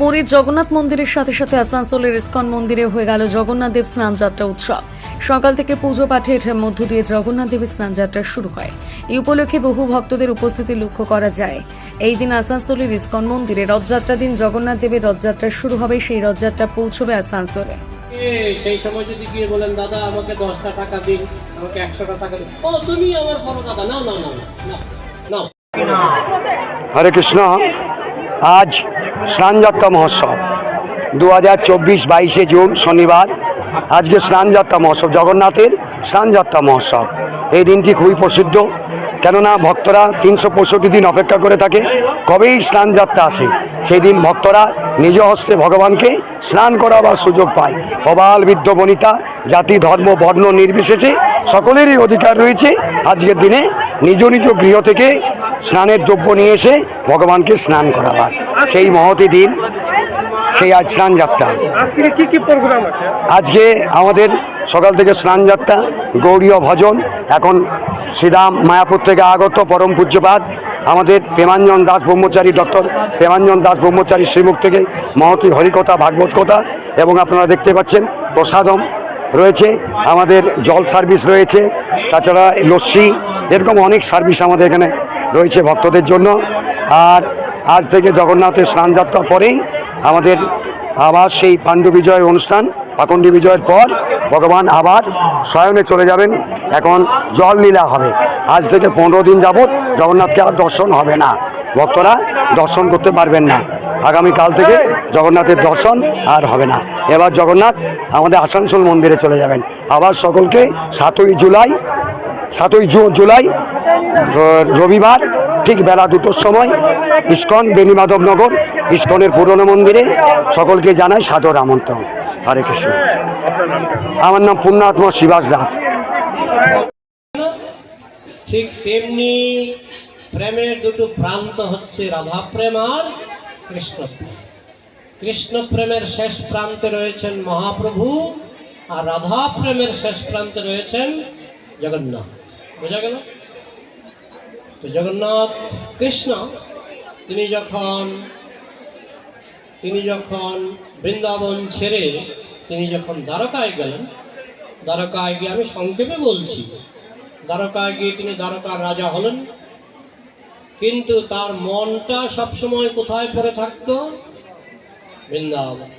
পুরীর জগন্নাথ মন্দিরের সাথে সাথে আসানসোলের ইস্কন মন্দিরে হয়ে গেল জগন্নাথ দেব স্নানযাত্রা উৎসব। সকাল থেকে পুজো পাঠের মধ্য দিয়ে জগন্নাথ দেবের স্নানযাত্রা শুরু হয়। এই উপলক্ষে বহু ভক্তদের উপস্থিতি লক্ষ্য করা যায়। এই দিন আসানসোলের ইস্কন মন্দিরে রথযাত্রা দিন জগন্নাথ দেবের রথযাত্রা শুরু হবে। সেই রথযাত্রা পৌঁছবে আসানসোলে। সেই সময় যদি গিয়ে বলেন দাদা আমাকে 10টা টাকা দিন, আমাকে 100টা টাকা দিন, ও তুমি আমার বড় দাদা, নাও নাও নাও নাও নাও। হরে কৃষ্ণ। আজ স্নানযাত্রা মহোৎসব 2024 22শে জুন শনিবার। আজকে স্নানযাত্রা মহোৎসব, জগন্নাথের স্নানযাত্রা মহোৎসব। এই দিনটি খুবই প্রসিদ্ধ, কেননা ভক্তরা 365 দিন অপেক্ষা করে থাকে কবেই স্নানযাত্রা আসে। সেই দিন ভক্তরা নিজ হস্তে ভগবানকে স্নান করাবার সুযোগ পায়। প্রবাল বৃদ্ধ বনিতা জাতি ধর্ম বর্ণ নির্বিশেষে সকলেরই অধিকার রয়েছে আজকের দিনে নিজ নিজ গৃহ থেকে স্নানের দ্রব্য নিয়ে এসে ভগবানকে স্নান করাবার। সেই মহতী দিন, সেই আজ স্নানযাত্রা। আজকে আমাদের সকাল থেকে স্নানযাত্রা, গৌরীয় ভজন। এখন শ্রীরাম মায়াপুর থেকে আগত পরম পূজ্যপাদ আমাদের প্রেমাঞ্জন দাস ব্রহ্মচারী, ডক্টর প্রেমাঞ্জন দাস ব্রহ্মচারী শ্রীমুখ থেকে মহতী হরিকথা, ভাগবত কথা, এবং আপনারা দেখতে পাচ্ছেন প্রসাদম রয়েছে, আমাদের জল সার্ভিস রয়েছে, তাছাড়া লস্যি, এরকম অনেক সার্ভিস আমাদের এখানে রয়েছে ভক্তদের জন্য। আর আজ থেকে জগন্নাথের স্নানযাত্রার পরেই আমাদের আবার সেই পাণ্ডু বিজয় অনুষ্ঠান। পাখণ্ডী বিজয়ের পর ভগবান আবার শয়নে চলে যাবেন। এখন জল লীলা হবে। আজ থেকে 15 দিন যাবৎ জগন্নাথকে আর দর্শন হবে না, ভক্তরা দর্শন করতে পারবেন না। আগামীকাল থেকে জগন্নাথের দর্শন আর হবে না। এবার জগন্নাথ আমাদের আসানসোল মন্দিরে চলে যাবেন। আবার সকলকে 7ই জুলাই রবিবার ঠিক বেলা 2টোর সময় ইস্কন বেণীমাধবনগর ইস্কনের পুরনো মন্দিরে সকলকে জানাই সাদর আমন্ত্রণ। হরে কৃষ্ণ। আমার নাম পুণ্যাত্মা শিবাস দাস। ঠিক তেমনি প্রেমের দুটো প্রান্ত হচ্ছে রাধা প্রেম আর কৃষ্ণ প্রেম। কৃষ্ণ প্রেমের শেষ প্রান্তে রয়েছেন মহাপ্রভু, আর রাধা প্রেমের শেষ প্রান্তে রয়েছেন জগন্নাথ। বোঝা গেল? তো জগন্নাথ কৃষ্ণ তিনি যখন বৃন্দাবন ছেড়ে তিনি যখন দ্বারকায় গেলেন, দ্বারকায় গিয়ে, আমি সংক্ষেপে বলছি, দ্বারকায় গিয়ে তিনি দ্বারকার রাজা হলেন। কিন্তু তার মনটা সবসময় কোথায় পড়ে থাকতো? বৃন্দাবন।